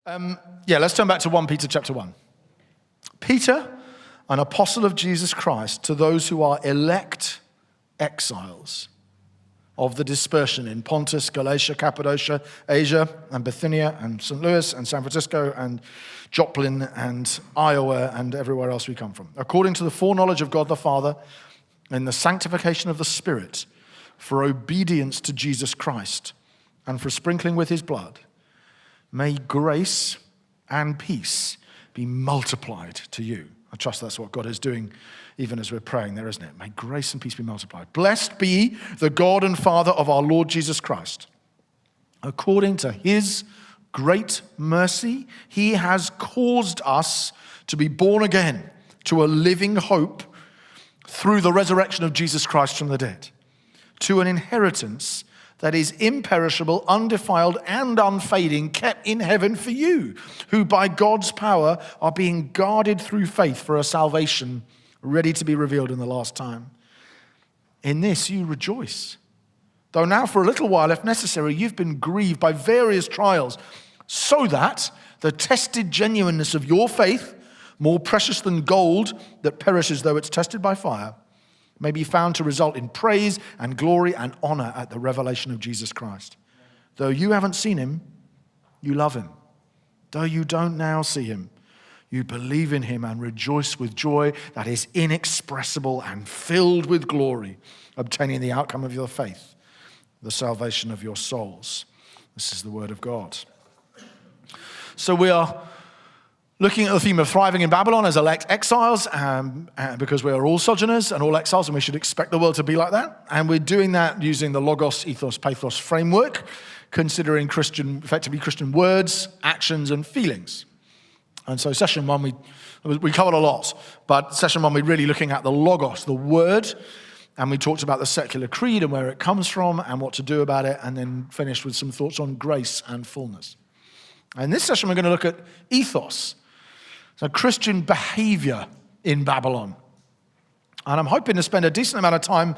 Let's turn back to 1 Peter chapter 1. Peter, an apostle of Jesus Christ, to those who are elect exiles of the dispersion in Pontus, Galatia, Cappadocia, Asia, and Bithynia, and St. Louis, and San Francisco, and Joplin, and Iowa, and everywhere else we come from, according to the foreknowledge of God the Father, and the sanctification of the Spirit, for obedience to Jesus Christ, and for sprinkling with his blood, may grace and peace be multiplied to you. I trust that's what God is doing even as we're praying there, isn't it? May grace and peace be multiplied. Blessed be the God and Father of our Lord Jesus Christ. According to his great mercy, he has caused us to be born again to a living hope through the resurrection of Jesus Christ from the dead, to an inheritance that is imperishable, undefiled, and unfading, kept in heaven for you, who by God's power are being guarded through faith for a salvation ready to be revealed in the last time. In this you rejoice, though now for a little while, if necessary, you've been grieved by various trials, so that the tested genuineness of your faith, more precious than gold that perishes though it's tested by fire, may be found to result in praise and glory and honor at the revelation of Jesus Christ. Though you haven't seen him, you love him. Though you don't now see him, you believe in him and rejoice with joy that is inexpressible and filled with glory, obtaining the outcome of your faith, the salvation of your souls. This is the word of God. So we are looking at the theme of thriving in Babylon as elect exiles, because we are all sojourners and all exiles, and we should expect the world to be like that. And we're doing that using the Logos, Ethos, Pathos framework, considering effectively Christian words, actions, and feelings. And so session one, we covered a lot, but session one, we're really looking at the Logos, the word, and we talked about the secular creed and where it comes from and what to do about it, and then finished with some thoughts on grace and fullness. And in this session, we're going to look at ethos, so Christian behavior in Babylon. And I'm hoping to spend a decent amount of time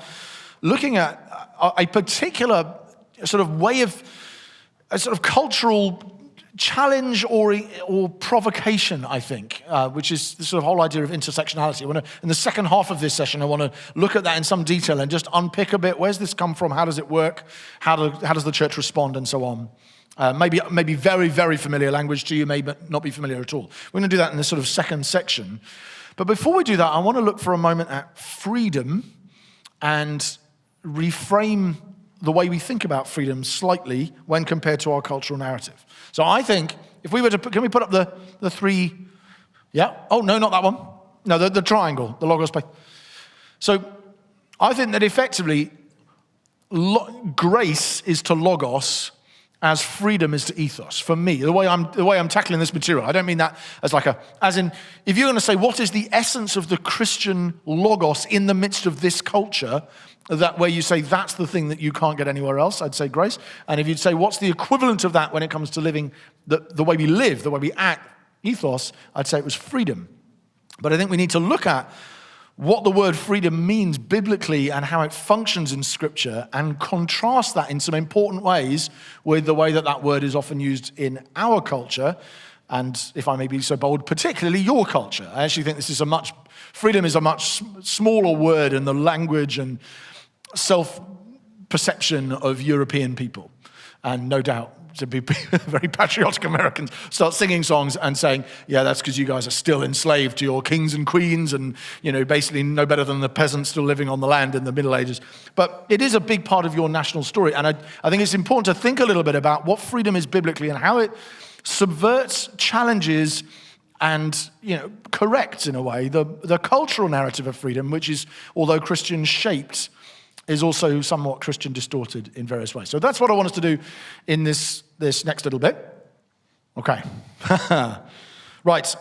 looking at a particular sort of way of, a sort of cultural challenge or provocation, I think, which is the sort of whole idea of intersectionality. In the second half of this session, I want to look at that in some detail and just unpick a bit. Where's this come from? How does it work? How does the church respond, and so on? Maybe very, very familiar language to you, may not be familiar at all. We're going to do that in this sort of second section. But before we do that, I want to look for a moment at freedom and reframe the way we think about freedom slightly when compared to our cultural narrative. So I think if we were to can we put up the three, yeah? Oh, no, not that one. No, the triangle, the Logos. So I think that effectively grace is to Logos as freedom is to ethos. For me, the way I'm tackling this material, I don't mean that as in, if you're going to say what is the essence of the Christian Logos in the midst of this culture, that where you say that's the thing that you can't get anywhere else, I'd say grace. And if you'd say what's the equivalent of that when it comes to living the way we live, the way we act, ethos, I'd say it was freedom. But I think we need to look at what the word freedom means biblically and how it functions in Scripture, and contrast that in some important ways with the way that word is often used in our culture, and if I may be so bold, particularly your culture. I actually think freedom is a much smaller word in the language and self-perception of European people, and no doubt to be very patriotic Americans start singing songs and saying, yeah, that's because you guys are still enslaved to your kings and queens and, basically no better than the peasants still living on the land in the Middle Ages. But it is a big part of your national story. And I think it's important to think a little bit about what freedom is biblically and how it subverts, challenges, and, corrects, in a way, the cultural narrative of freedom, which is, although Christian shaped, is also somewhat Christian distorted in various ways. So that's what I want us to do in this next little bit. Okay. Right.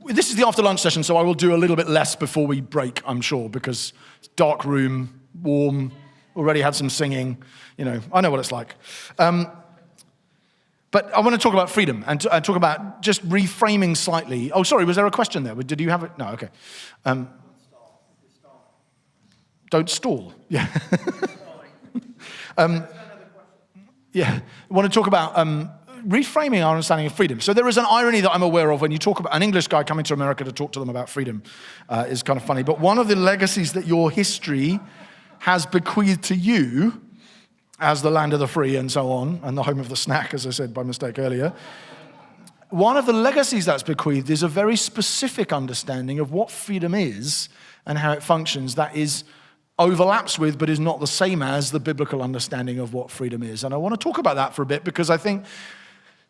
This is the after lunch session, so I will do a little bit less before we break, I'm sure, because it's dark room, warm, already had some singing. I know what it's like. But I want to talk about freedom and talk about just reframing slightly. Oh, sorry, was there a question there? Did you have it? No, okay. Don't stall. Yeah. Yeah. I want to talk about reframing our understanding of freedom. So there is an irony that I'm aware of when you talk about an English guy coming to America to talk to them about freedom is kind of funny. But one of the legacies that your history has bequeathed to you as the land of the free and so on, and the home of the snack, as I said by mistake earlier, one of the legacies that's bequeathed is a very specific understanding of what freedom is and how it functions that overlaps with, but is not the same as, the biblical understanding of what freedom is. And I want to talk about that for a bit, because I think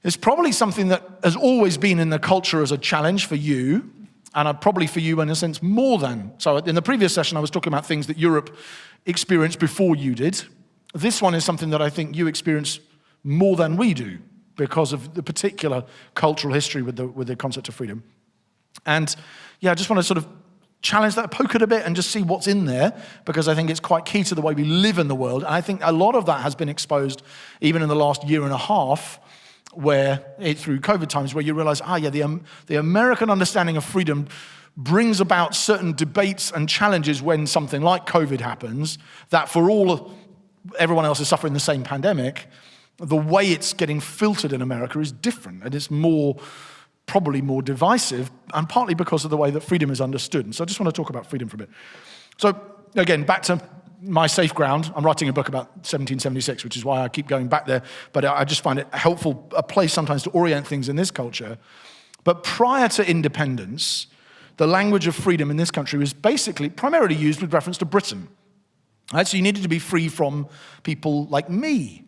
it's probably something that has always been in the culture as a challenge for you, and probably for you in a sense more than. So in the previous session, I was talking about things that Europe experienced before you did. This one is something that I think you experience more than we do because of the particular cultural history with the concept of freedom. And yeah, I just want to sort of challenge that, poke it a bit and just see what's in there, because I think it's quite key to the way we live in the world. And I think a lot of that has been exposed even in the last year and a half, through COVID times, where you realize, the American understanding of freedom brings about certain debates and challenges when something like COVID happens, that for everyone else is suffering the same pandemic, the way it's getting filtered in America is different, and it's probably more divisive, and partly because of the way that freedom is understood. And so I just want to talk about freedom for a bit. So again, back to my safe ground. I'm writing a book about 1776, which is why I keep going back there, but I just find it helpful, a place sometimes to orient things in this culture. But prior to independence, the language of freedom in this country was basically primarily used with reference to Britain. Right? So you needed to be free from people like me.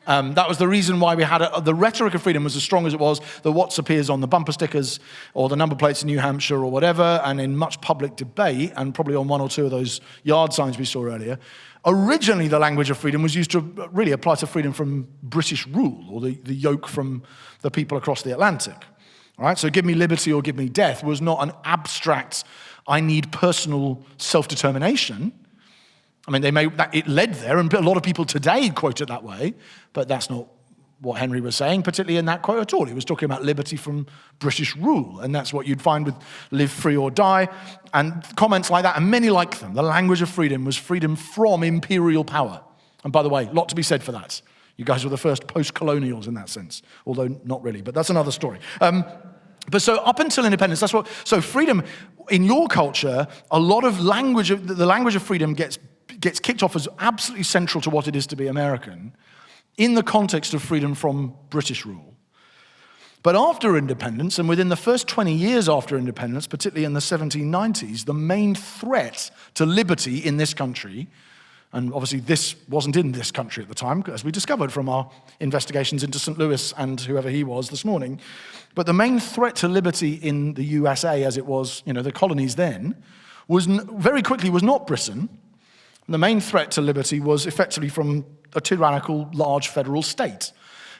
That was the reason why we had the rhetoric of freedom was as strong as it was. The what appears on the bumper stickers or the number plates in New Hampshire or whatever, and in much public debate, and probably on one or two of those yard signs we saw earlier. Originally, the language of freedom was used to really apply to freedom from British rule, or the yoke from the people across the Atlantic. All right, so give me liberty or give me death was not an abstract, I need personal self-determination. I mean, it led there, and a lot of people today quote it that way, but that's not what Henry was saying, particularly in that quote at all. He was talking about liberty from British rule, and that's what you'd find with live free or die, and comments like that, and many like them. The language of freedom was freedom from imperial power. And by the way, a lot to be said for that. You guys were the first post-colonials in that sense, although not really, but that's another story. But so up until independence, so freedom, in your culture, a lot of the language of freedom gets kicked off as absolutely central to what it is to be American in the context of freedom from British rule. But after independence, and within the first 20 years after independence, particularly in the 1790s, the main threat to liberty in this country, and obviously this wasn't in this country at the time, as we discovered from our investigations into St. Louis and whoever he was this morning, but the main threat to liberty in the USA, as it was, the colonies then, very quickly was not Britain. The main threat to liberty was effectively from a tyrannical, large federal state.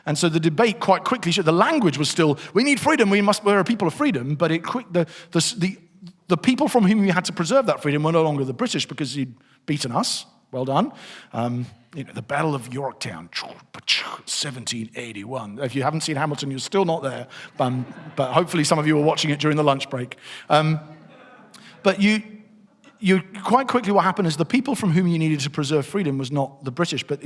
And so the debate quite quickly, the language was still, we need freedom, we're a people of freedom, but the people from whom we had to preserve that freedom were no longer the British, because you'd beaten us. Well done. The Battle of Yorktown, 1781. If you haven't seen Hamilton, you're still not there. But hopefully some of you were watching it during the lunch break. But you quite quickly, what happened is the people from whom you needed to preserve freedom was not the British, but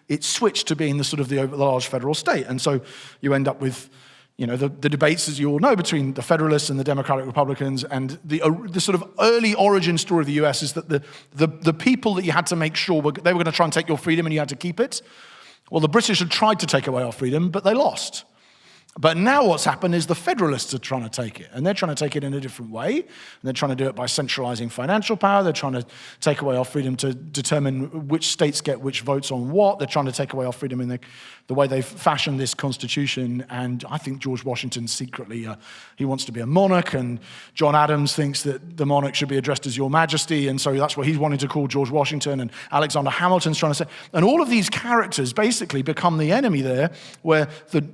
it switched to being the large federal state. And so you end up with the debates, as you all know, between the Federalists and the Democratic Republicans, and the sort of early origin story of the US is that the people that you had to make sure they were going to try and take your freedom and you had to keep it. Well, the British had tried to take away our freedom, but they lost. But now what's happened is the Federalists are trying to take it, and they're trying to take it in a different way. And they're trying to do it by centralizing financial power. They're trying to take away our freedom to determine which states get which votes on what. They're trying to take away our freedom in the way they've fashioned this Constitution. And I think George Washington secretly, he wants to be a monarch, and John Adams thinks that the monarch should be addressed as Your Majesty, and so that's what he's wanting to call George Washington, and Alexander Hamilton's trying to say. And all of these characters basically become the enemy there, where the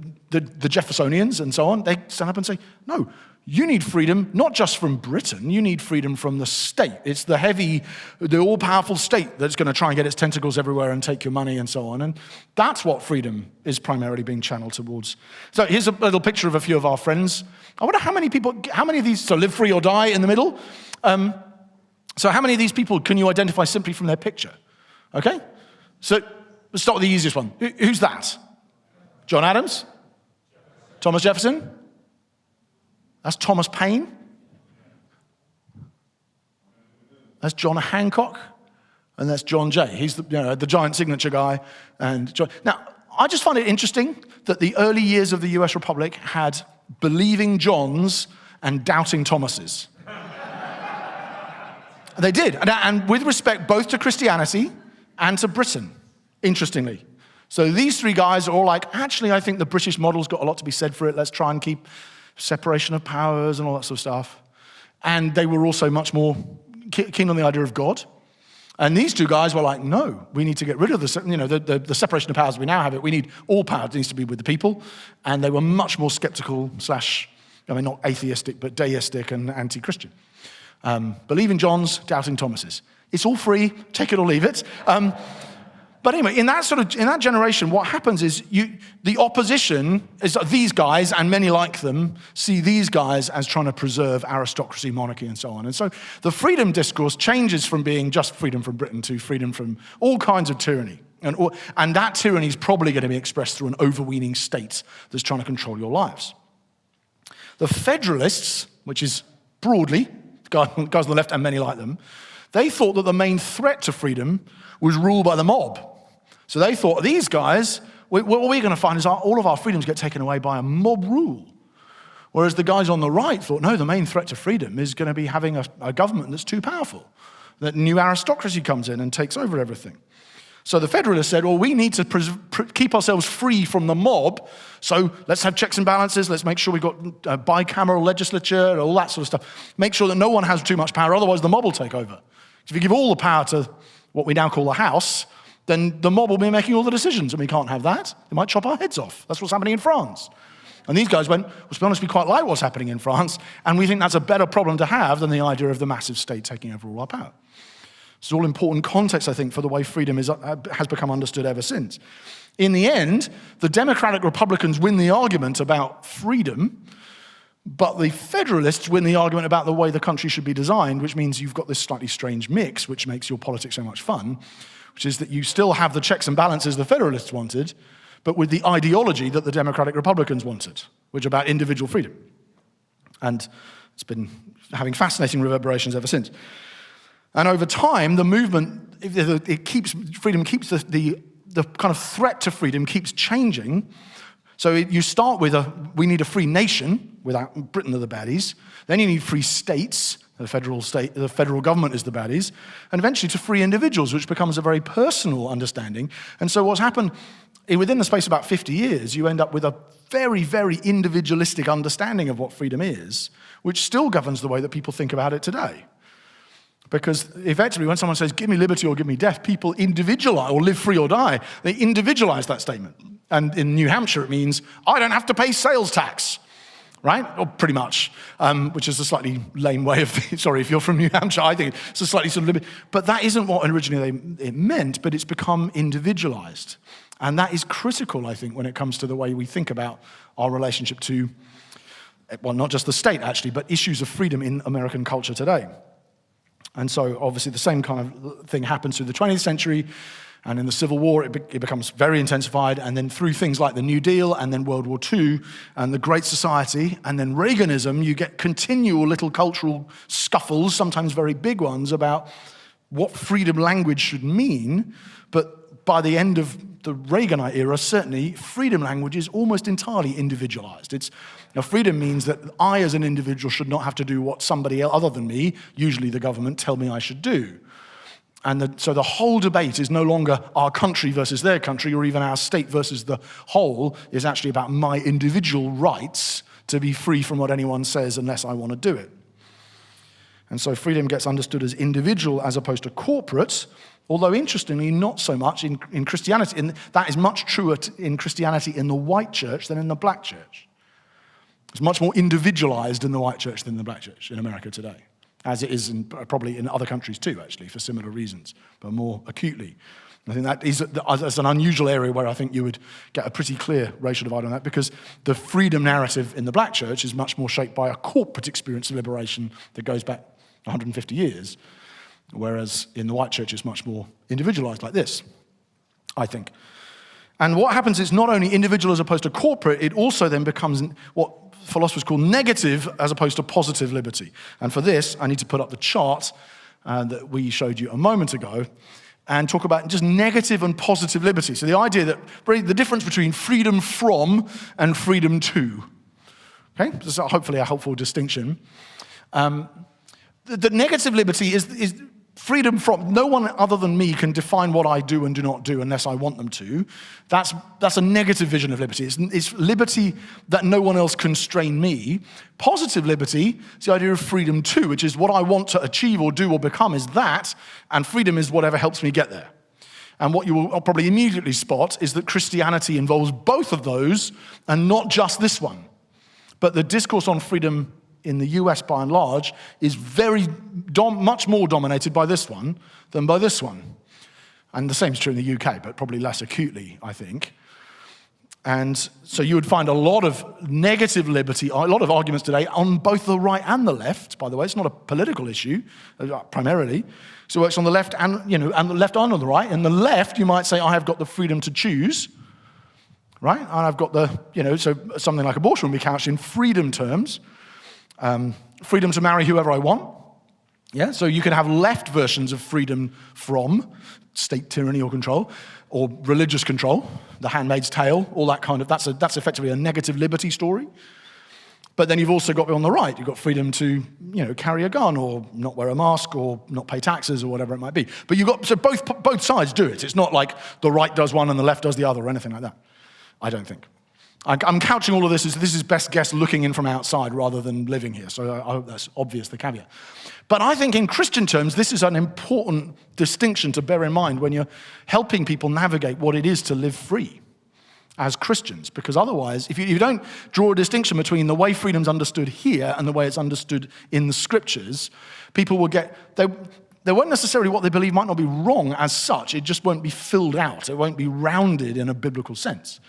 Jeffersonians and so on, they stand up and say, no, you need freedom, not just from Britain, you need freedom from the state. It's the all-powerful state that's going to try and get its tentacles everywhere and take your money and so on. And that's what freedom is primarily being channeled towards. So here's a little picture of a few of our friends. I wonder how many of these, so live free or die in the middle. So how many of these people can you identify simply from their picture? Okay? So let's start with the easiest one. Who's that? John Adams? Thomas Jefferson? That's Thomas Paine? That's John Hancock? And that's John Jay. He's the giant signature guy. Now, I just find it interesting that the early years of the US Republic had believing Johns and doubting Thomases. They did, and with respect both to Christianity and to Britain, interestingly. So these three guys are all like, actually, I think the British model's got a lot to be said for it. Let's try and keep separation of powers and all that sort of stuff. And they were also much more keen on the idea of God. And these two guys were like, no, we need to get rid of the separation of powers we now have. We need all power. It needs to be with the people. And they were much more skeptical not atheistic, but deistic and anti-Christian. Believing Johns, doubting Thomases. It's all free, take it or leave it. But anyway, in that generation, what happens is the opposition is these guys, and many like them, see these guys as trying to preserve aristocracy, monarchy, and so on. And so the freedom discourse changes from being just freedom from Britain to freedom from all kinds of tyranny. And that tyranny is probably going to be expressed through an overweening state that's trying to control your lives. The Federalists, which is broadly, guys on the left and many like them, they thought that the main threat to freedom was rule by the mob. So they thought, these guys, what we're going to find is all of our freedoms get taken away by a mob rule. Whereas the guys on the right thought, no, the main threat to freedom is going to be having a government that's too powerful, that new aristocracy comes in and takes over everything. So the Federalists said, well, we need to keep ourselves free from the mob, so let's have checks and balances, let's make sure we've got a bicameral legislature, all that sort of stuff. Make sure that no one has too much power, otherwise the mob will take over. If you give all the power to what we now call the House, then the mob will be making all the decisions, and we can't have that. They might chop our heads off. That's what's happening in France. And these guys went, well, to be honest, we quite like what's happening in France, and we think that's a better problem to have than the idea of the massive state taking over all our power. It's all important context, I think, for the way freedom has become understood ever since. In the end, the Democratic Republicans win the argument about freedom, but the Federalists win the argument about the way the country should be designed, which means you've got this slightly strange mix, which makes your politics so much fun, which is that you still have the checks and balances the Federalists wanted, but with the ideology that the Democratic Republicans wanted, which is about individual freedom. And it's been having fascinating reverberations ever since. And over time, the movement, freedom keeps the kind of threat to freedom keeps changing. So you start with we need a free nation, without Britain are the baddies. Then you need free states, the federal government is the baddies. And eventually to free individuals, which becomes a very personal understanding. And so what's happened, within the space of about 50 years, you end up with a very, very individualistic understanding of what freedom is, which still governs the way that people think about it today. Because effectively, when someone says, give me liberty or give me death, people individualize, or live free or die, they individualize that statement. And in New Hampshire, it means, I don't have to pay sales tax, right? Or pretty much, which is a slightly lame way of, sorry, if you're from New Hampshire, I think it's a slightly sort of but that isn't what originally it meant, but it's become individualized. And that is critical, I think, when it comes to the way we think about our relationship to, well, not just the state, actually, but issues of freedom in American culture today. And so, obviously, the same kind of thing happens through the 20th century, and in the Civil War, it becomes very intensified, and then through things like the New Deal, and then World War II, and the Great Society, and then Reaganism, you get continual little cultural scuffles, sometimes very big ones, about what freedom language should mean, but by the end of the Reaganite era, certainly, freedom language is almost entirely individualized. Freedom means that I, as an individual, should not have to do what somebody other than me, usually the government, tell me I should do. And so the whole debate is no longer our country versus their country, or even our state versus the whole. It's actually about my individual rights to be free from what anyone says unless I want to do it. And so freedom gets understood as individual as opposed to corporate, although interestingly, not so much in Christianity. And that is much truer in Christianity in the white church than in the black church. It's much more individualized in the white church than the black church in America today, as it is probably in other countries too, actually, for similar reasons, but more acutely. I think that is that's an unusual area where I think you would get a pretty clear racial divide on that, because the freedom narrative in the black church is much more shaped by a corporate experience of liberation that goes back 150 years, whereas in the white church it's much more individualized like this, I think. And what happens is not only individual as opposed to corporate, it also then becomes what philosophers call negative as opposed to positive liberty. And for this, I need to put up the chart that we showed you a moment ago and talk about just negative and positive liberty. So the idea that the difference between freedom from and freedom to. Okay, this is hopefully a helpful distinction. The negative liberty is freedom from. No one other than me can define what I do and do not do unless I want them to. That's a negative vision of liberty. It's liberty that no one else can constrain me. Positive liberty is the idea of freedom to, which is what I want to achieve or do or become is that, and freedom is whatever helps me get there. And what you will probably immediately spot is that Christianity involves both of those and not just this one. But the discourse on freedom in the US, by and large, is much more dominated by this one than by this one. And the same is true in the UK, but probably less acutely, I think. And so you would find a lot of negative liberty, a lot of arguments today on both the right and the left. By the way, it's not a political issue, primarily. So it works on the left and the left and on the right. And the left, you might say, I have got the freedom to choose, right? And I've got so something like abortion would be couched in freedom terms. Freedom to marry whoever I want. Yeah, so you can have left versions of freedom from state tyranny or control, or religious control, the Handmaid's Tale, all that kind of, that's effectively a negative liberty story. But then you've also got on the right, you've got freedom to, carry a gun or not wear a mask or not pay taxes or whatever it might be. But so both sides do it. It's not like the right does one and the left does the other or anything like that. I don't think. I'm couching all of this as this is best guessed looking in from outside rather than living here. So I hope that's obvious, the caveat. But I think in Christian terms, this is an important distinction to bear in mind when you're helping people navigate what it is to live free as Christians. Because otherwise, if you don't draw a distinction between the way freedom's understood here and the way it's understood in the scriptures, people will they won't necessarily what they believe might not be wrong as such. It just won't be filled out. It won't be rounded in a biblical sense.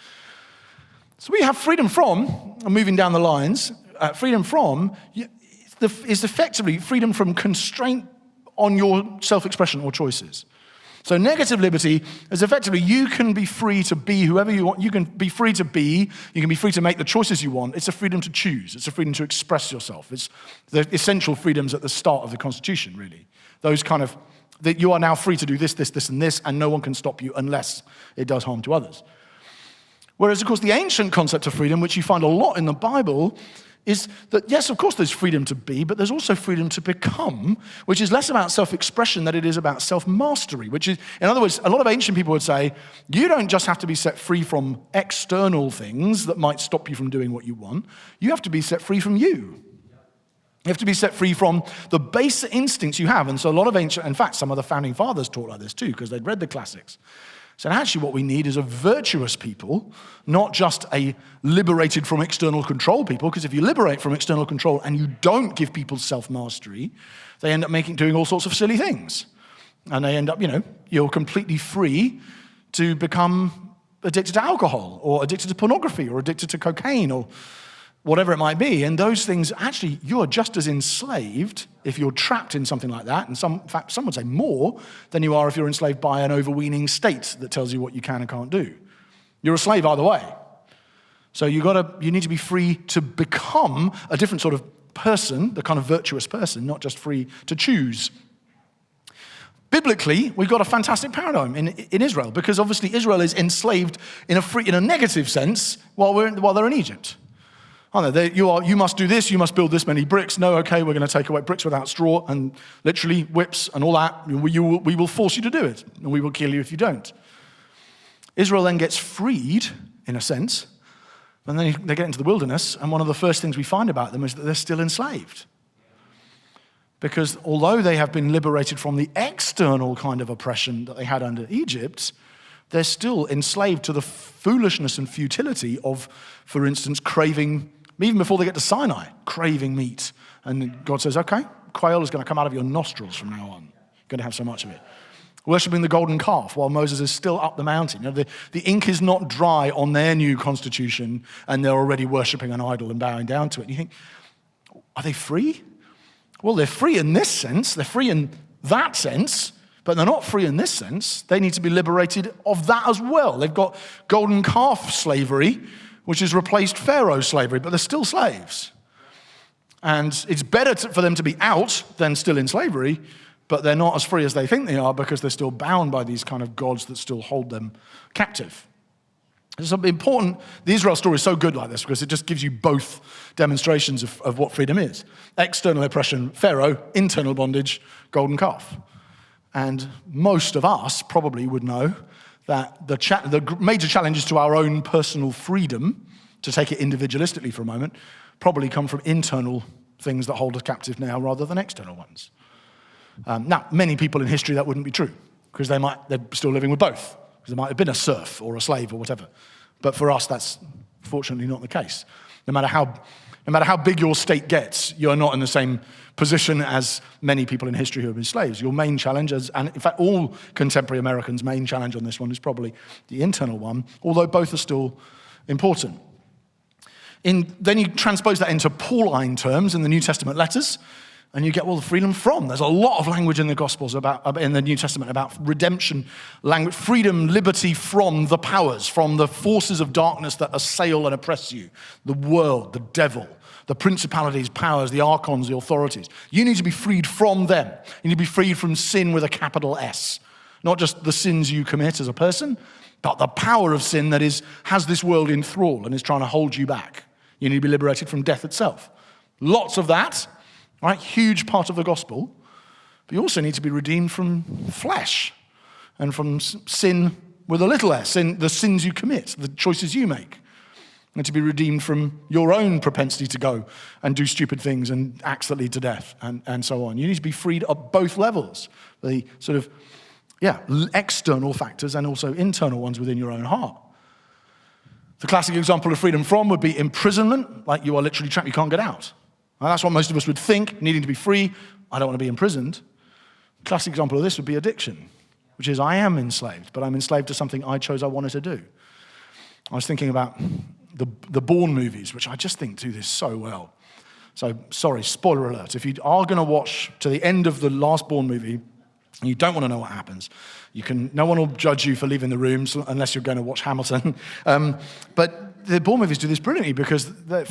So we have freedom from, moving down the lines, freedom from is effectively freedom from constraint on your self-expression or choices. So negative liberty is effectively you can be free to be whoever you want. You can be free to be. You can be free to make the choices you want. It's a freedom to choose. It's a freedom to express yourself. It's the essential freedoms at the start of the Constitution, really. Those kind of, that you are now free to do this, this, this, and this, and no one can stop you unless it does harm to others. Whereas, of course, the ancient concept of freedom, which you find a lot in the Bible, is that, yes, of course, there's freedom to be, but there's also freedom to become, which is less about self-expression than it is about self-mastery, which is, in other words, a lot of ancient people would say, you don't just have to be set free from external things that might stop you from doing what you want. You have to be set free from you. You have to be set free from the base instincts you have. And so a lot of in fact, some of the founding fathers taught like this too, because they'd read the classics. So actually what we need is a virtuous people, not just a liberated from external control people, because if you liberate from external control and you don't give people self-mastery, they end up doing all sorts of silly things. And they end up, you're completely free to become addicted to alcohol or addicted to pornography or addicted to cocaine or whatever it might be. And those things, actually, you're just as enslaved if you're trapped in something like that, and in fact, some would say more than you are if you're enslaved by an overweening state that tells you what you can and can't do. You're a slave either way. So you need to be free to become a different sort of person, the kind of virtuous person, not just free to choose. Biblically, we've got a fantastic paradigm in Israel, because obviously Israel is enslaved in a negative sense while they're in Egypt. You must do this, you must build this many bricks. No, okay, we're going to take away bricks without straw and literally whips and all that. We will force you to do it, and we will kill you if you don't. Israel then gets freed, in a sense, and then they get into the wilderness, and one of the first things we find about them is that they're still enslaved. Because although they have been liberated from the external kind of oppression that they had under Egypt, they're still enslaved to the foolishness and futility of, for instance, craving, even before they get to Sinai, craving meat. And God says, okay, quail is going to come out of your nostrils from now on. You're going to have so much of it. Worshipping the golden calf while Moses is still up the mountain. The ink is not dry on their new constitution, and they're already worshipping an idol and bowing down to it. And you think, are they free? Well, they're free in this sense. They're free in that sense, But they're not free in this sense. They need to be liberated of that as well. They've got golden calf slavery, which has replaced Pharaoh slavery, but they're still slaves. And it's better for them to be out than still in slavery, but they're not as free as they think they are because they're still bound by these kind of gods that still hold them captive. It's important. The Israel story is so good like this because it just gives you both demonstrations of what freedom is. External oppression, Pharaoh; internal bondage, golden calf. And most of us probably would know that the major challenges to our own personal freedom, to take it individualistically for a moment, probably come from internal things that hold us captive now rather than external ones. Now, many people in history that wouldn't be true because they're still living with both. Because there might have been a serf or a slave or whatever. But for us, that's fortunately not the case. No matter how big your state gets, you're not in the same position as many people in history who have been slaves. Your main challenge, and in fact all contemporary Americans' main challenge on this one is probably the internal one, although both are still important. Then you transpose that into Pauline terms in the New Testament letters, and you get, the freedom from. There's a lot of language in the Gospels in the New Testament about redemption, language, freedom, liberty from the powers, from the forces of darkness that assail and oppress you, the world, the devil, the principalities, powers, the archons, the authorities. You need to be freed from them. You need to be freed from sin with a capital S. Not just the sins you commit as a person, but the power of sin that has this world in thrall and is trying to hold you back. You need to be liberated from death itself. Lots of that. Right, huge part of the gospel. But you also need to be redeemed from flesh and from sin with a little s, the sins you commit, the choices you make. And to be redeemed from your own propensity to go and do stupid things and acts that lead to death and so on. You need to be freed at both levels. The sort of, external factors and also internal ones within your own heart. The classic example of freedom from would be imprisonment, like you are literally trapped, you can't get out. And that's what most of us would think, needing to be free. I don't want to be imprisoned. A classic example of this would be addiction, which is I am enslaved, but I'm enslaved to something I chose I wanted to do. I was thinking about the Bourne movies, which I just think do this so well. So, sorry, spoiler alert. If you are going to watch to the end of the last Bourne movie, and you don't want to know what happens, no one will judge you for leaving the room unless you're going to watch Hamilton. But the Bourne movies do this brilliantly because they're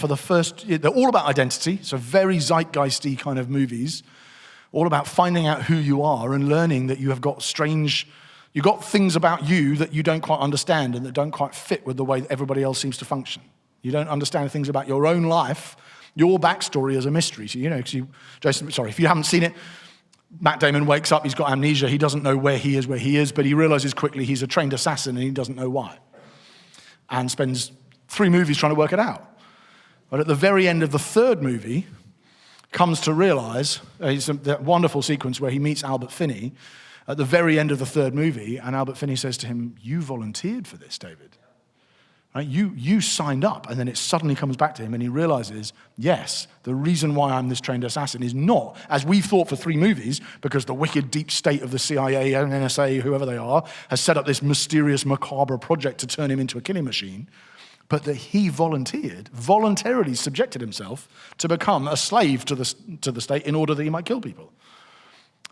all about identity, so very zeitgeisty kind of movies, all about finding out who you are and learning that you've got things about you that you don't quite understand and that don't quite fit with the way that everybody else seems to function. You don't understand things about your own life. Your backstory is a mystery. So, if you haven't seen it, Matt Damon wakes up, he's got amnesia, he doesn't know where he is, but he realizes quickly he's a trained assassin and he doesn't know why. And spends 3 movies trying to work it out. But at the very end of the 3rd movie, comes to realize, that wonderful sequence where he meets Albert Finney at the very end of the 3rd movie, and Albert Finney says to him, "You volunteered for this, David. Right? You signed up." And then it suddenly comes back to him and he realizes, yes, the reason why I'm this trained assassin is not, as we've thought for 3 movies, because the wicked deep state of the CIA and NSA, whoever they are, has set up this mysterious, macabre project to turn him into a killing machine, but that he voluntarily subjected himself to become a slave to the state in order that he might kill people.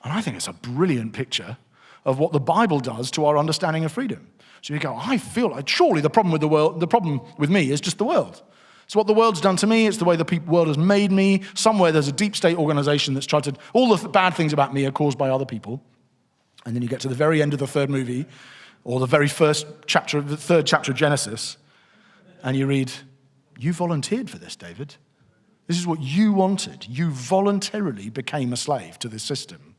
And I think it's a brilliant picture of what the Bible does to our understanding of freedom. So you go, I feel like surely the problem with me is just the world. It's what the world's done to me. It's the way the world has made me. Somewhere there's a deep state organization that's tried to, all the bad things about me are caused by other people. And then you get to the very end of the 3rd movie, or the very first chapter of the 3rd chapter of Genesis, and you read, "You volunteered for this, David. This is what you wanted. You voluntarily became a slave to this system.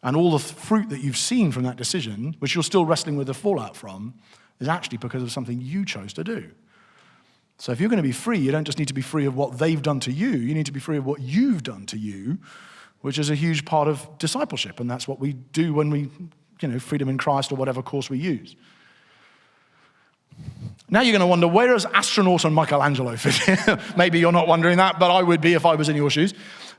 And all the fruit that you've seen from that decision, which you're still wrestling with the fallout from, is actually because of something you chose to do." So if you're going to be free, you don't just need to be free of what they've done to you. You need to be free of what you've done to you, which is a huge part of discipleship. And that's what we do when we, freedom in Christ or whatever course we use. Now you're going to wonder, where does astronaut and Michelangelo fit in? Maybe you're not wondering that, but I would be if I was in your shoes.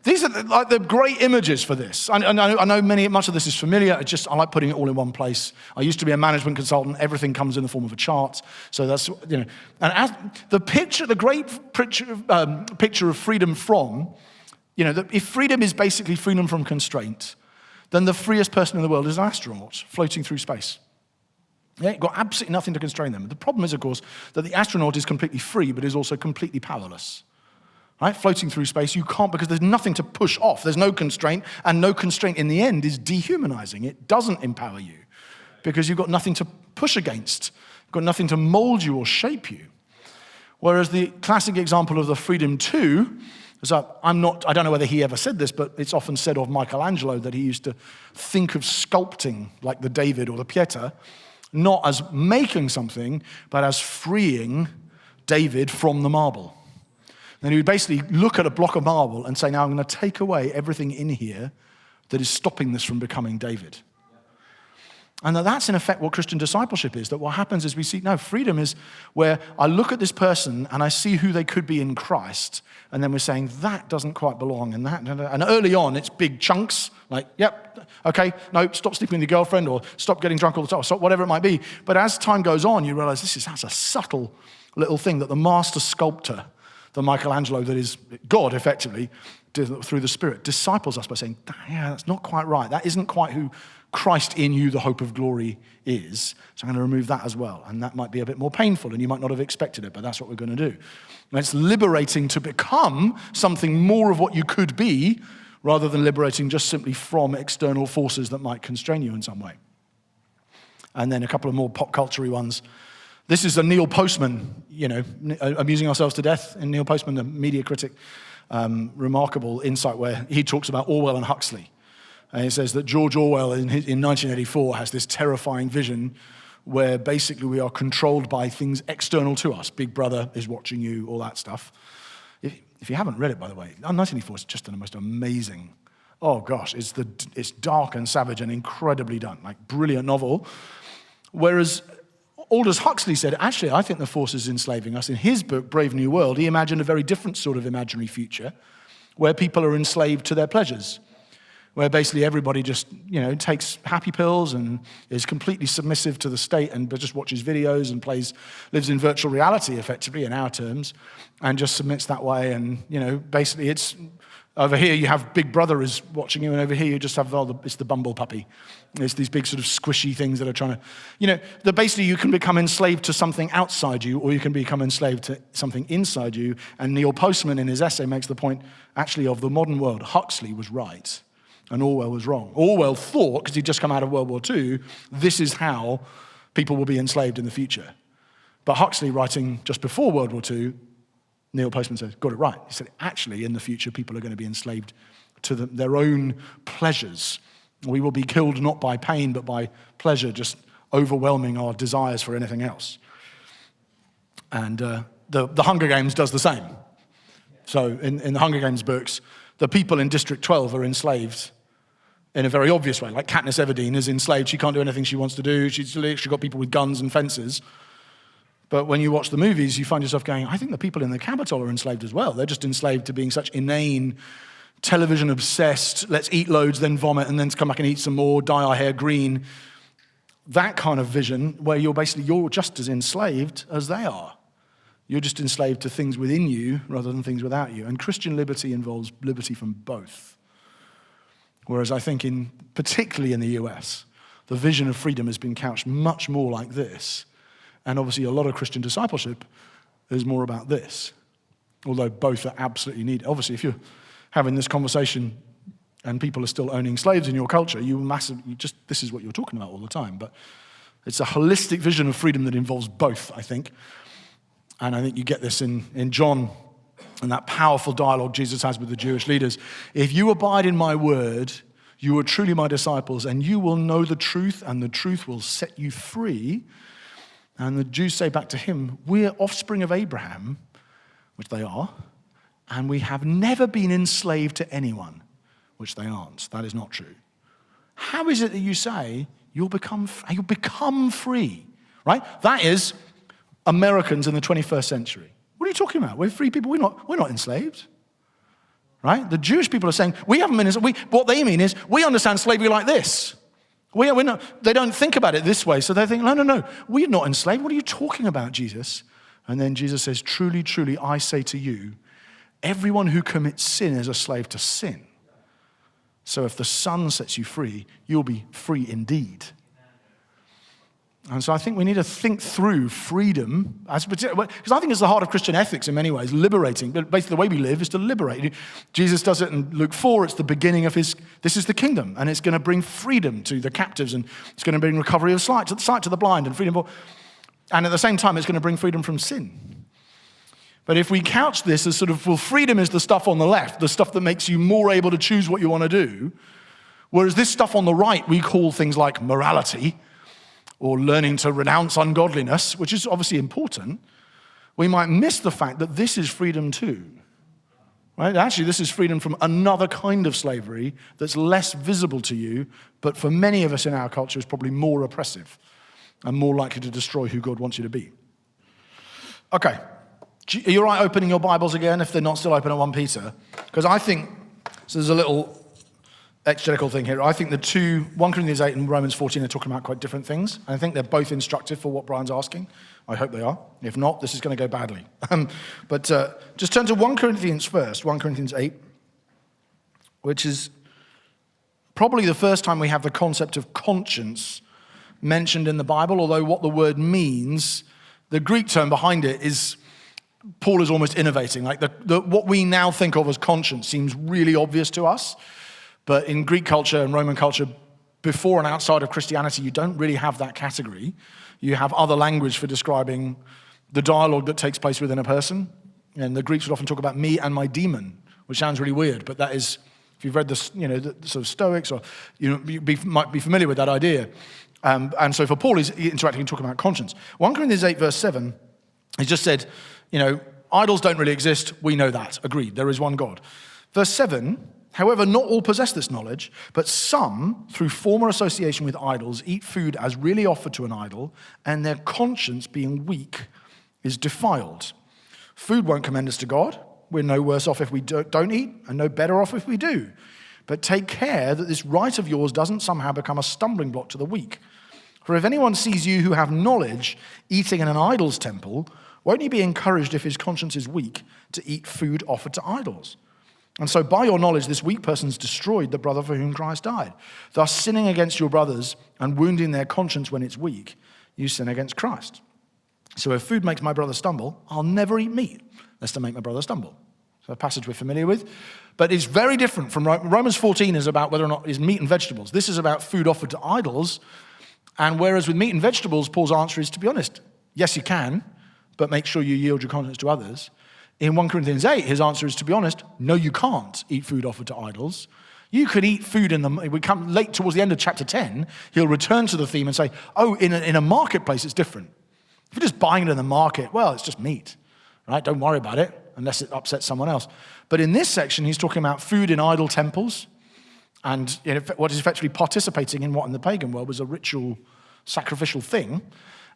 These are like the great images for this. I know much of this is familiar. I like putting it all in one place. I used to be a management consultant. Everything comes in the form of a chart. So that's, and as the great picture of freedom from, if freedom is basically freedom from constraint, then the freest person in the world is an astronaut floating through space. Yeah, got absolutely nothing to constrain them. The problem is, of course, that the astronaut is completely free, but is also completely powerless. Right? Floating through space, you can't, because there's nothing to push off. There's no constraint, and no constraint in the end is dehumanizing. It doesn't empower you, because you've got nothing to push against. You've got nothing to mold you or shape you. Whereas the classic example of the Freedom 2 is that I don't know whether he ever said this, but it's often said of Michelangelo that he used to think of sculpting like the David or the Pieta, not as making something, but as freeing David from the marble. Then he would basically look at a block of marble and say, now I'm going to take away everything in here that is stopping this from becoming David. And that's in effect what Christian discipleship is, that what happens is we see, no, freedom is where I look at this person and I see who they could be in Christ, and then we're saying, that doesn't quite belong in that. And early on, it's big chunks, like, yep, okay, no, stop sleeping with your girlfriend, or stop getting drunk all the time, or stop, whatever it might be. But as time goes on, you realize that's a subtle little thing that the master sculptor, the Michelangelo that is God, effectively, through the Spirit, disciples us by saying, yeah, that's not quite right. That isn't quite who Christ in you, the hope of glory, is. So I'm going to remove that as well. And that might be a bit more painful, and you might not have expected it, but that's what we're going to do. And it's liberating to become something more of what you could be, rather than liberating just simply from external forces that might constrain you in some way. And then a couple of more pop culture-y ones. This is a Neil Postman, amusing ourselves to death. And Neil Postman, the media critic, remarkable insight where he talks about Orwell and Huxley. And he says that George Orwell in 1984 has this terrifying vision where basically we are controlled by things external to us. Big Brother is watching you, all that stuff. If you haven't read it, by the way, 1984 is just the most amazing, oh gosh, it's dark and savage and incredibly done, like brilliant novel. Whereas Aldous Huxley said, actually, I think the force is enslaving us. In his book, Brave New World, he imagined a very different sort of imaginary future where people are enslaved to their pleasures, where basically everybody just, takes happy pills and is completely submissive to the state and just watches videos and lives in virtual reality, effectively, in our terms, and just submits that way. And, basically it's, over here you have Big Brother is watching you, and over here you just have, it's the bumble puppy. It's these big sort of squishy things that are trying to, that basically you can become enslaved to something outside you, or you can become enslaved to something inside you. And Neil Postman in his essay makes the point, actually, of the modern world. Huxley was right. And Orwell was wrong. Orwell thought, because he'd just come out of World War II, this is how people will be enslaved in the future. But Huxley, writing just before World War II, Neil Postman said, got it right. He said, actually, in the future, people are going to be enslaved to their own pleasures. We will be killed not by pain, but by pleasure, just overwhelming our desires for anything else. And the Hunger Games does the same. So in the Hunger Games books, the people in District 12 are enslaved in a very obvious way. Like Katniss Everdeen is enslaved. She can't do anything she wants to do. She's literally got people with guns and fences. But when you watch the movies, you find yourself going, I think the people in the Capitol are enslaved as well. They're just enslaved to being such inane, television-obsessed, let's eat loads, then vomit, and then come back and eat some more, dye our hair green. That kind of vision where you're just as enslaved as they are. You're just enslaved to things within you rather than things without you. And Christian liberty involves liberty from both. Whereas I think particularly in the US, the vision of freedom has been couched much more like this. And obviously a lot of Christian discipleship is more about this. Although both are absolutely needed. Obviously, if you're having this conversation and people are still owning slaves in your culture, this is what you're talking about all the time. But it's a holistic vision of freedom that involves both, I think. And I think you get this in John, and that powerful dialogue Jesus has with the Jewish leaders. If you abide in my word, you are truly my disciples, and you will know the truth, and the truth will set you free. And the Jews say back to him, we're offspring of Abraham, which they are, and we have never been enslaved to anyone, which they aren't. That is not true. How is it that you say you'll become free, right? That is Americans in the 21st century. What are you talking about? We're free people. We're not enslaved, right? The Jewish people are saying we haven't been enslaved. What they mean is we understand slavery like this. We're not. They don't think about it this way, so they think, no, we're not enslaved. What are you talking about, Jesus? And then Jesus says, truly, truly, I say to you, everyone who commits sin is a slave to sin. So if the Son sets you free, you'll be free indeed. And so I think we need to think through freedom, because I think it's the heart of Christian ethics in many ways, liberating. But basically the way we live is to liberate. Jesus does it in Luke 4. It's the beginning of this is the kingdom, and it's going to bring freedom to the captives, and it's going to bring recovery of sight to the blind, and freedom and at the same time, it's going to bring freedom from sin. But if we couch this as sort of, well, freedom is the stuff on the left, the stuff that makes you more able to choose what you want to do, whereas this stuff on the right we call things like morality, or learning to renounce ungodliness, which is obviously important, we might miss the fact that this is freedom too. Right? Actually, this is freedom from another kind of slavery that's less visible to you, but for many of us in our culture is probably more oppressive and more likely to destroy who God wants you to be. Okay, are you all right opening your Bibles again if they're not still open at 1 Peter? Because I think, so there's a little exegetical thing here. I think 1 Corinthians 8 and Romans 14 are talking about quite different things. And I think they're both instructive for what Brian's asking. I hope they are. If not, this is going to go badly. But just turn to 1 Corinthians first, 1 Corinthians 8, which is probably the first time we have the concept of conscience mentioned in the Bible, although what the word means, the Greek term behind it is, Paul is almost innovating. Like what we now think of as conscience seems really obvious to us. But in Greek culture and Roman culture, before and outside of Christianity, you don't really have that category. You have other language for describing the dialogue that takes place within a person. And the Greeks would often talk about me and my demon, which sounds really weird, but that is, if you've read the sort of Stoics, or you might be familiar with that idea. And so for Paul, he's interacting and talking about conscience. 1 Corinthians 8, verse 7, he just said, idols don't really exist. We know that. Agreed. There is one God. Verse 7, however, not all possess this knowledge, but some, through former association with idols, eat food as really offered to an idol, and their conscience, being weak, is defiled. Food won't commend us to God. We're no worse off if we don't eat, and no better off if we do. But take care that this right of yours doesn't somehow become a stumbling block to the weak. For if anyone sees you who have knowledge eating in an idol's temple, won't he be encouraged if his conscience is weak to eat food offered to idols? And so by your knowledge, this weak person's destroyed the brother for whom Christ died. Thus, sinning against your brothers and wounding their conscience when it's weak, you sin against Christ. So if food makes my brother stumble, I'll never eat meat, lest I make my brother stumble. So a passage we're familiar with. But it's very different from Romans 14 is about whether or not it's meat and vegetables. This is about food offered to idols. And whereas with meat and vegetables, Paul's answer is, to be honest, yes, you can, but make sure you yield your conscience to others. In 1 Corinthians 8, his answer is, to be honest, no, you can't eat food offered to idols. You could eat food we come late towards the end of chapter 10, he'll return to the theme and say, in a marketplace, it's different. If you're just buying it in the market, well, it's just meat, right? Don't worry about it unless it upsets someone else. But in this section, he's talking about food in idol temples and what is effectively participating in what in the pagan world was a ritual, sacrificial thing.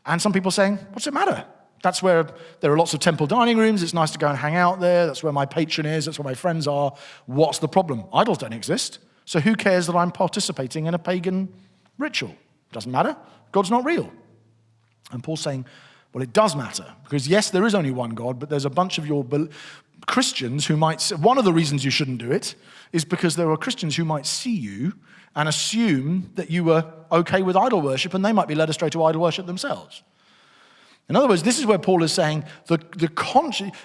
And some people saying, what's it matter? That's where there are lots of temple dining rooms. It's nice to go and hang out there. That's where my patron is. That's where my friends are. What's the problem? Idols don't exist. So who cares that I'm participating in a pagan ritual? Doesn't matter. God's not real. And Paul's saying, well, it does matter. Because yes, there is only one God, but there's a bunch of your Christians who might, one of the reasons you shouldn't do it is because there are Christians who might see you and assume that you were okay with idol worship, and they might be led astray to idol worship themselves. In other words, this is where Paul is saying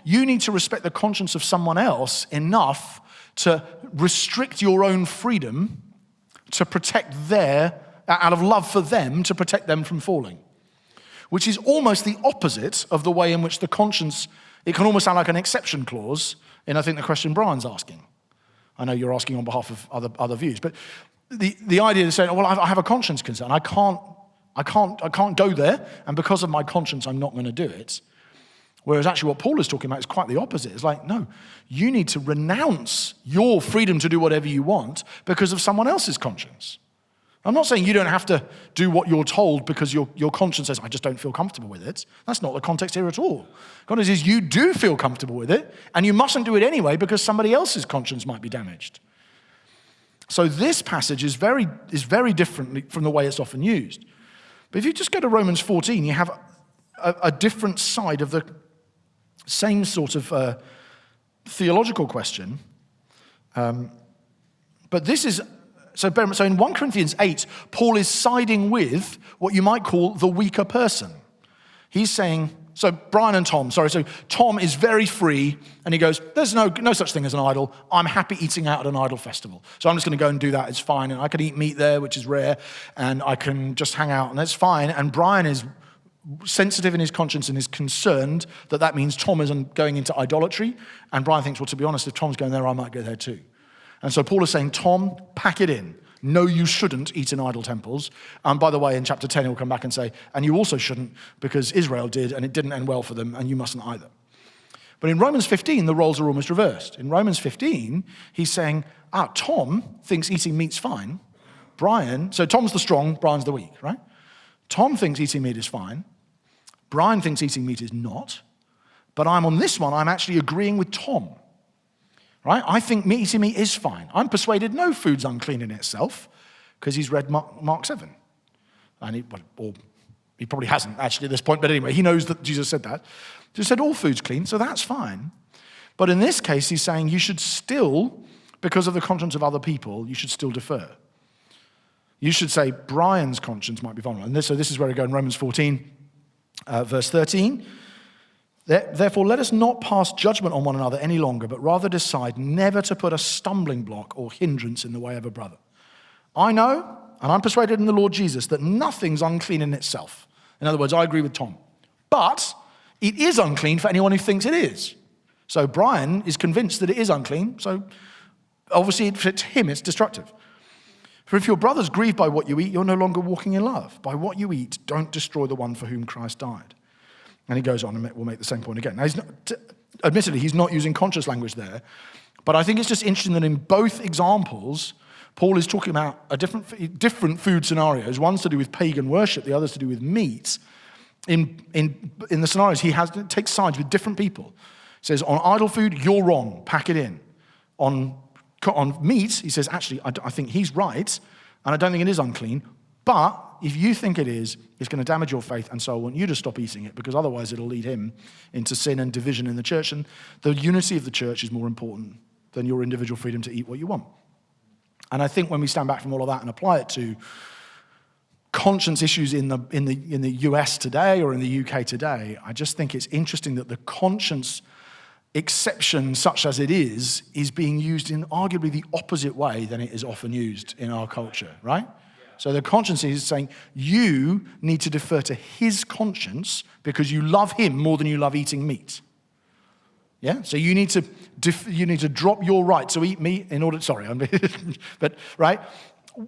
you need to respect the conscience of someone else enough to restrict your own freedom to protect out of love for them, to protect them from falling. Which is almost the opposite of the way in which the conscience, it can almost sound like an exception clause in, I think, the question Brian's asking. I know you're asking on behalf of other views, but the idea is saying, well, I have a conscience concern. I can't go there, and because of my conscience, I'm not going to do it. Whereas actually what Paul is talking about is quite the opposite. It's like, no, you need to renounce your freedom to do whatever you want because of someone else's conscience. I'm not saying you don't have to do what you're told because your conscience says, I just don't feel comfortable with it. That's not the context here at all. The context is you do feel comfortable with it, and you mustn't do it anyway because somebody else's conscience might be damaged. So this passage is very different from the way it's often used. But if you just go to Romans 14, you have a different side of the same sort of theological question. But this is So in 1 Corinthians 8, Paul is siding with what you might call the weaker person. He's saying, so Tom is very free, and he goes, there's no such thing as an idol. I'm happy eating out at an idol festival. So I'm just going to go and do that. It's fine. And I can eat meat there, which is rare, and I can just hang out, and that's fine. And Brian is sensitive in his conscience and is concerned that means Tom isn't going into idolatry. And Brian thinks, well, to be honest, if Tom's going there, I might go there too. And so Paul is saying, Tom, pack it in. No, you shouldn't eat in idol temples. And by the way, in chapter 10, he'll come back and say, and you also shouldn't because Israel did, and it didn't end well for them, and you mustn't either. But in Romans 15, the roles are almost reversed. In Romans 15, he's saying, Tom thinks eating meat's fine. So Tom's the strong, Brian's the weak, right? Tom thinks eating meat is fine. Brian thinks eating meat is not. But on this one, I'm actually agreeing with Tom. Right? I think eating meat is fine. I'm persuaded no food's unclean in itself because he's read Mark 7. And he probably hasn't actually at this point, but anyway, he knows that Jesus said that. Jesus said all food's clean, so that's fine. But in this case, he's saying you should still, because of the conscience of other people, you should still defer. You should say Brian's conscience might be vulnerable. And so this is where we go in Romans 14, verse 13. Therefore, let us not pass judgment on one another any longer, but rather decide never to put a stumbling block or hindrance in the way of a brother. I know, and I'm persuaded in the Lord Jesus, that nothing's unclean in itself. In other words, I agree with Tom. But it is unclean for anyone who thinks it is. So Brian is convinced that it is unclean, so obviously to him it's destructive. For if your brother's grieved by what you eat, you're no longer walking in love. By what you eat, don't destroy the one for whom Christ died. And he goes on and we'll make the same point again. Now, admittedly, he's not using conscious language there, but I think it's just interesting that in both examples, Paul is talking about different food scenarios. One's to do with pagan worship, the other's to do with meat. In the scenarios, he takes sides with different people. He says, on idol food, you're wrong, pack it in. On meat, he says, actually, I think he's right, and I don't think it is unclean, but if you think it is, it's going to damage your faith, and so I want you to stop eating it, because otherwise it'll lead him into sin and division in the church, and the unity of the church is more important than your individual freedom to eat what you want. And I think when we stand back from all of that and apply it to conscience issues in the US today or in the UK today, I just think it's interesting that the conscience exception, such as it is being used in arguably the opposite way than it is often used in our culture, right? So the conscience is saying you need to defer to his conscience because you love him more than you love eating meat. Yeah? So you need to drop your right to eat meat in order, but right?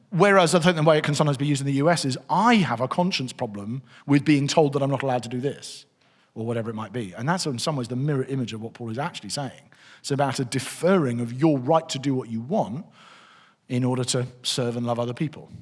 Whereas I think the way it can sometimes be used in the US is I have a conscience problem with being told that I'm not allowed to do this or whatever it might be. And that's in some ways the mirror image of what Paul is actually saying. It's about a deferring of your right to do what you want in order to serve and love other people.